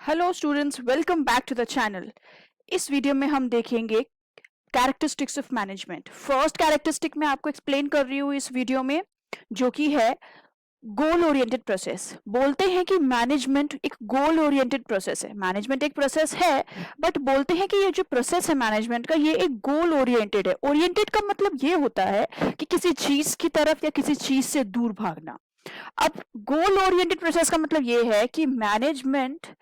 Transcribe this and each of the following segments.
Hello students, welcome back to the channel. इस video में हम देखेंगे characteristics of management. First characteristic मैं आपको एक्सप्लेन कर रही हूँ इस वीडियो में, जो कि है गोल ओरिएंटेड प्रोसेस। बोलते हैं कि मैनेजमेंट एक गोल ओरिएंटेड प्रोसेस है। मैनेजमेंट एक प्रोसेस है, बट बोलते हैं कि ये जो प्रोसेस है मैनेजमेंट का, ये एक गोल ओरिएंटेड है। ओरिएंटेड का मतलब ये होता है कि किसी चीज की तरफ या किसी चीज से दूर भागना। अब गोल ओरिएंटेड प्रोसेस का मतलब ये है कि मैनेजमेंट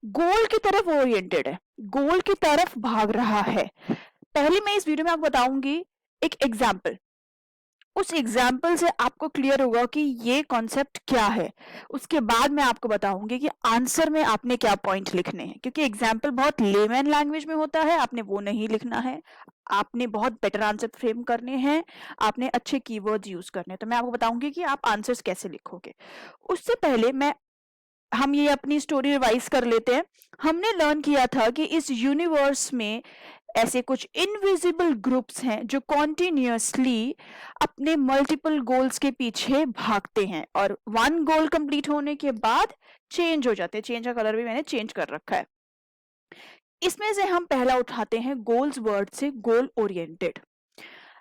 गोल की तरफ ओरिएंटेड है, गोल की तरफ भाग रहा है। पहले मैं इस वीडियो में आपको बताऊंगी एक एग्जाम्पल। उस एग्जाम्पल से आपको क्लियर होगा कि ये कॉन्सेप्ट क्या है। उसके बाद मैं आपको बताऊंगी कि आंसर में आपने क्या पॉइंट लिखने हैं, क्योंकि एग्जाम्पल बहुत लेमैन लैंग्वेज में होता है, आपने वो नहीं लिखना है। आपने बहुत बेटर आंसर फ्रेम करने हैं, आपने अच्छे कीवर्ड्स यूज करने हैं। तो मैं आपको बताऊंगी कि आप आंसर्स कैसे लिखोगे। उससे पहले हम ये अपनी स्टोरी रिवाइज कर लेते हैं। हमने लर्न किया था कि इस यूनिवर्स में ऐसे कुछ इनविजिबल ग्रुप्स हैं जो कॉन्टिन्यूसली अपने मल्टीपल गोल्स के पीछे भागते हैं और वन गोल कंप्लीट होने के बाद चेंज हो जाते हैं। चेंज का कलर भी मैंने चेंज कर रखा है। इसमें से हम पहला उठाते हैं गोल्स वर्ड से, गोल ओरिएंटेड।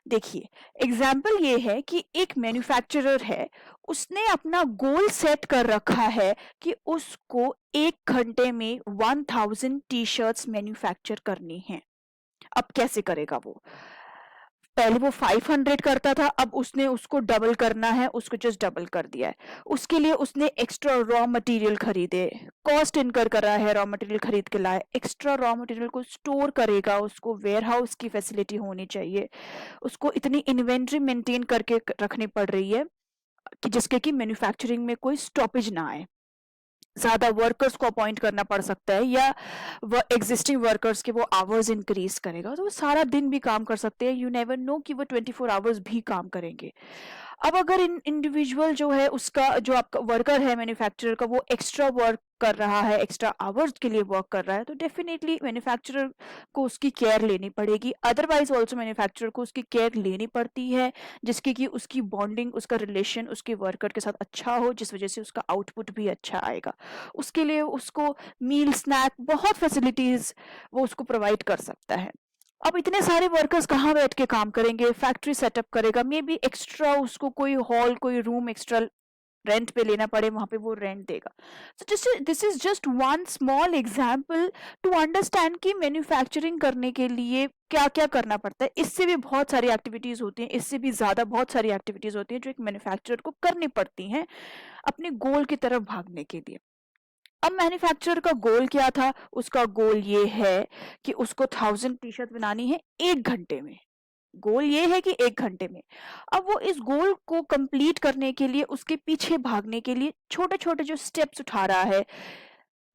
देखिए, एग्जाम्पल ये है कि एक मैन्युफैक्चरर है, उसने अपना गोल सेट कर रखा है कि उसको 1 घंटे में 1000 टी-शर्ट्स मैन्युफैक्चर करनी है। अब कैसे करेगा वो? पहले वो 500 करता था, अब उसने उसको डबल करना है, उसको जस्ट डबल कर दिया है। उसके लिए उसने एक्स्ट्रा रॉ मटेरियल खरीदे, कॉस्ट इनकर करा है, रॉ मटेरियल खरीद के लाए, एक्स्ट्रा रॉ मटेरियल को स्टोर करेगा, उसको वेयर हाउस की फैसिलिटी होनी चाहिए, उसको इतनी इन्वेंट्री मेंटेन करके रखनी पड़ रही है कि जिसके कि मैन्युफैक्चरिंग में कोई स्टॉपेज ना आए। ज्यादा वर्कर्स को अपॉइंट करना पड़ सकता है, या वो एग्जिस्टिंग वर्कर्स के वो आवर्स इंक्रीज करेगा, तो वो सारा दिन भी काम कर सकते हैं। यू नेवर नो कि वो 24 आवर्स भी काम करेंगे। अब अगर इंडिविजुअल जो है, उसका जो आपका वर्कर है मैन्युफैक्चरर का, वो एक्स्ट्रा वर्क कर रहा है, एक्स्ट्रा आवर्स के लिए वर्क कर रहा है, तो डेफिनेटली मैन्युफैक्चरर को उसकी केयर लेनी पड़ेगी। अदरवाइज ऑल्सो मैन्युफैक्चरर को उसकी केयर लेनी पड़ती है, जिसकी कि उसकी बॉन्डिंग, उसका रिलेशन उसके वर्कर के साथ अच्छा हो, जिस वजह से उसका आउटपुट भी अच्छा आएगा। उसके लिए उसको मील, स्नैक, बहुत फैसिलिटीज वो उसको प्रोवाइड कर सकता है। अब इतने सारे वर्कर्स कहाँ बैठ के काम करेंगे? फैक्ट्री सेटअप करेगा, मे बी एक्स्ट्रा उसको कोई हॉल, कोई रूम एक्स्ट्रा रेंट पे लेना पड़े, वहां पे वो रेंट देगा। So this is just one small example to understand कि मैन्युफैक्चरिंग करने के लिए क्या क्या करना पड़ता है। इससे भी बहुत सारी एक्टिविटीज होती हैं, इससे भी ज्यादा बहुत सारी एक्टिविटीज होती हैं जो एक मैन्युफैक्चरर को करनी पड़ती हैं अपने गोल की तरफ भागने के लिए। अब मैन्युफैक्चरर का गोल क्या था? उसका गोल ये है कि उसको 1000 टी-शर्ट बनानी है 1 घंटे में। गोल ये है कि 1 घंटे में। अब वो इस गोल को कंप्लीट करने के लिए, उसके पीछे भागने के लिए छोटे छोटे जो स्टेप्स उठा रहा है,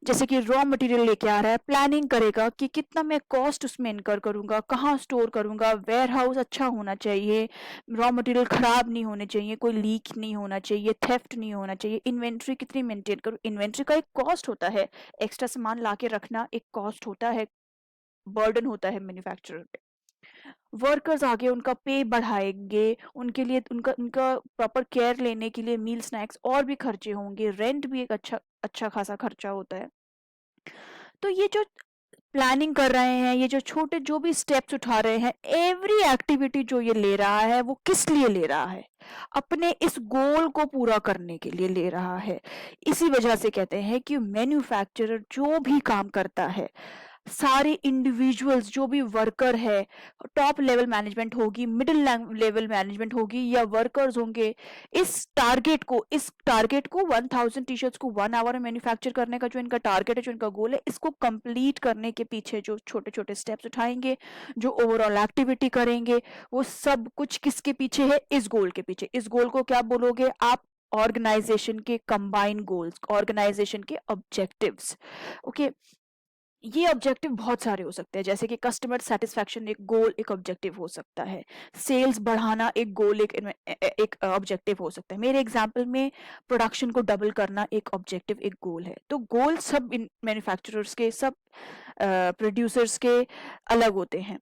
जैसे कि रॉ मटेरियल लेके आ रहा है, प्लानिंग करेगा कि कितना मैं कॉस्ट उसमें इनकर करूंगा, कहाँ स्टोर करूंगा, वेयर हाउस अच्छा होना चाहिए, रॉ मटेरियल खराब नहीं होने चाहिए, कोई लीक नहीं होना चाहिए, थेफ्ट नहीं होना चाहिए, इन्वेंट्री कितनी मेंटेन करूँ। इन्वेंट्री का एक कॉस्ट होता है, एक्स्ट्रा सामान ला के रखना एक कॉस्ट होता है, बर्डन होता है मैन्युफैक्चरर पे। वर्कर्स आगे उनका पे बढ़ाएंगे, उनके लिए उनका उनका प्रॉपर केयर लेने के लिए मील, स्नैक्स और भी खर्चे होंगे, रेंट भी एक अच्छा अच्छा खासा खर्चा होता है। तो ये जो प्लानिंग कर रहे हैं, ये जो छोटे जो भी स्टेप्स उठा रहे हैं, एवरी एक्टिविटी जो ये ले रहा है, वो किस लिए ले रहा है? अपने इस गोल को पूरा करने के लिए ले रहा है। इसी वजह से कहते हैं कि मैन्युफैक्चरर जो भी काम करता है, सारे इंडिविजुअल्स जो भी वर्कर है, टॉप लेवल मैनेजमेंट होगी, मिडिल लेवल मैनेजमेंट होगी, या वर्कर्स होंगे, इस टारगेट को 1000 टी-शर्ट्स को 1 आवर में मैन्युफैक्चर करने का जो इनका टारगेट है, जो इनका गोल है, इसको कंप्लीट करने के पीछे जो छोटे छोटे स्टेप्स उठाएंगे, जो ओवरऑल एक्टिविटी करेंगे, वो सब कुछ किसके पीछे है? इस गोल के पीछे। इस गोल को क्या बोलोगे आप? ऑर्गेनाइजेशन के कंबाइंड गोल्स, ऑर्गेनाइजेशन के ऑब्जेक्टिव्स। ओके, ये ऑब्जेक्टिव बहुत सारे हो सकते हैं, जैसे कि कस्टमर सेटिस्फैक्शन एक गोल, एक ऑब्जेक्टिव हो सकता है। सेल्स बढ़ाना एक गोल, एक ऑब्जेक्टिव हो सकता है। मेरे एग्जांपल में प्रोडक्शन को डबल करना एक ऑब्जेक्टिव, एक गोल है। तो गोल सब मैन्युफैक्चरर्स के, सब प्रोड्यूसर्स के अलग होते हैं।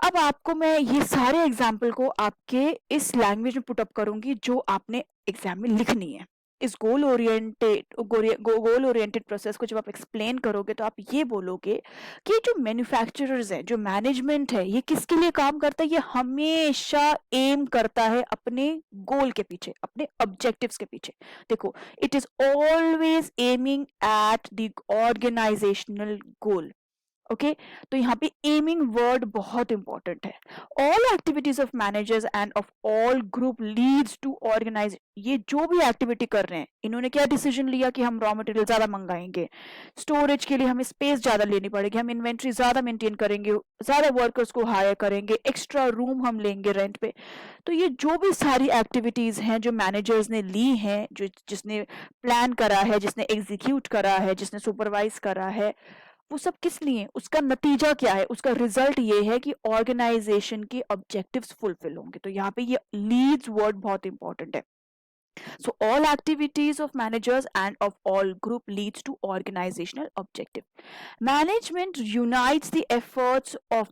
अब आपको मैं ये सारे एग्जाम्पल को आपके इस लैंग्वेज में पुट अप करूंगी जो आपने एग्जाम में लिखनी है। इस गोल ओरिएंटेड प्रोसेस को जब आप एक्सप्लेन करोगे तो आप ये बोलोगे कि जो मैन्युफैक्चरर्स है, जो मैनेजमेंट है, ये किसके लिए काम करता है? ये हमेशा एम करता है अपने गोल के पीछे, अपने ऑब्जेक्टिव्स के पीछे। देखो, it is always aiming at the organizational goal. Okay, तो यहाँ पे एमिंग वर्ड बहुत इंपॉर्टेंट है। All activities of managers and of all group leads to organize. ये जो भी एक्टिविटी कर रहे हैं, इन्होंने क्या डिसीजन लिया कि हम रॉ मटेरियल ज्यादा मंगाएंगे, स्टोरेज के लिए हमें स्पेस ज्यादा लेनी पड़ेगी, हम इन्वेंट्री ज्यादा मेंटेन करेंगे, ज्यादा वर्कर्स को हायर करेंगे, एक्स्ट्रा रूम हम लेंगे रेंट पे। तो ये जो भी सारी एक्टिविटीज हैं जो मैनेजर्स ने ली हैं, जो जिसने प्लान करा है, जिसने एग्जीक्यूट करा है, जिसने सुपरवाइज करा है, वो सब किस लिए? उसका नतीजा क्या है? उसका रिजल्ट ये है कि ऑर्गेनाइजेशन के ऑब्जेक्टिव्स फुलफिल होंगे। तो यहाँ पे ये लीड्स वर्ड बहुत इंपॉर्टेंट है। So all activities of managers and of all group leads to organizational objective. Management unites the efforts of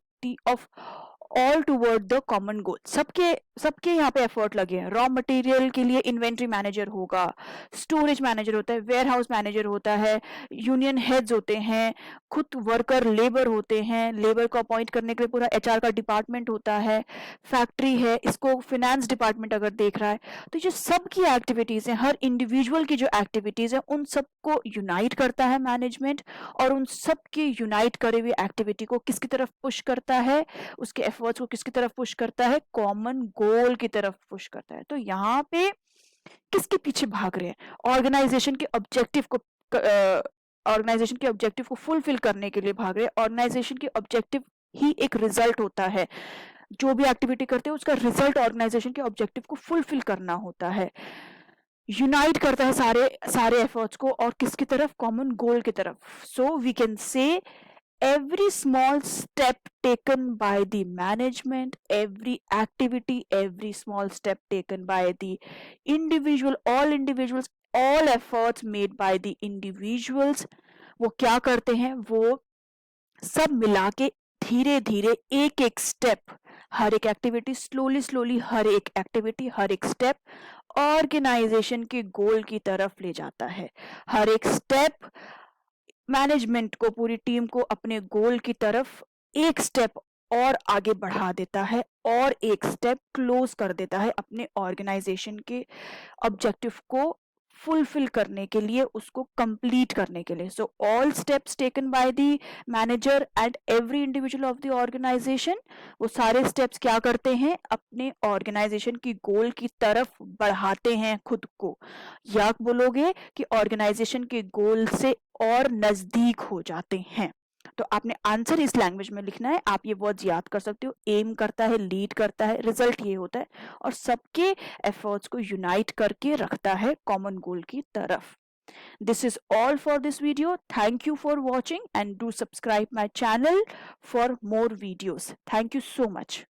all toward the common goal. सबके सबके यहाँ पे एफर्ट लगे हैं। रॉ मटेरियल के लिए इन्वेंट्री मैनेजर होगा, स्टोरेज मैनेजर होता है, वेयर हाउस मैनेजर होता है, यूनियन हेड्स होते हैं, खुद वर्कर लेबर होते हैं, लेबर को अपॉइंट करने के लिए पूरा एचआर का डिपार्टमेंट होता है, फैक्ट्री है, इसको फिनेंस डिपार्टमेंट अगर देख रहा है। तो जो सबकी एक्टिविटीज हैं, हर इंडिविजुअल की जो एक्टिविटीज है, उन सबको यूनाइट करता है मैनेजमेंट, और उन सबकी यूनाइट करे हुए एक्टिविटी को किसकी तरफ पुश करता है? उसके एफर्ट्स को किसकी तरफ पुश करता है? कॉमन गोल की तरफ पुश करता है। तो यहाँ पे किसके पीछे भाग रहे हैं? ऑर्गेनाइजेशन के ऑब्जेक्टिव को फुलफिल करने के लिए भाग रहे हैं। ऑर्गेनाइजेशन के ऑब्जेक्टिव ही एक रिजल्ट होता है। जो भी एक्टिविटी करते हैं उसका रिजल्ट ऑर्गेनाइजेशन के ऑब्जेक्टिव को फुलफिल करना होता है। यूनाइट करता है सारे एफर्ट्स को, और किसकी तरफ? कॉमन गोल की तरफ। So we can say every small step taken by the management, every activity, every small step taken by the individuals, all efforts made by the individuals, वो क्या करते हैं? वो सब मिला के धीरे धीरे एक एक स्टेप, हर एक एक्टिविटी स्लोली हर एक एक्टिविटी, हर एक स्टेप ऑर्गेनाइजेशन के गोल की तरफ ले जाता है। हर एक स्टेप मैनेजमेंट को, पूरी टीम को अपने गोल की तरफ एक स्टेप और आगे बढ़ा देता है, और एक स्टेप क्लोज कर देता है अपने ऑर्गेनाइजेशन के ऑब्जेक्टिव को फुलफिल करने के लिए, उसको कंप्लीट करने के लिए। So all steps taken by the manager and every individual of the organization, वो सारे स्टेप्स क्या करते हैं? अपने ऑर्गेनाइजेशन की गोल की तरफ बढ़ाते हैं खुद को, या बोलोगे कि ऑर्गेनाइजेशन के गोल से और नजदीक हो जाते हैं। तो आपने आंसर इस लैंग्वेज में लिखना है। आप ये वर्ड्स याद कर सकते हो। एम करता है, लीड करता है, रिजल्ट ये होता है, और सबके एफर्ट्स को यूनाइट करके रखता है कॉमन गोल की तरफ। This is all for this video. Thank you for watching and do subscribe my channel for more videos. Thank you so much.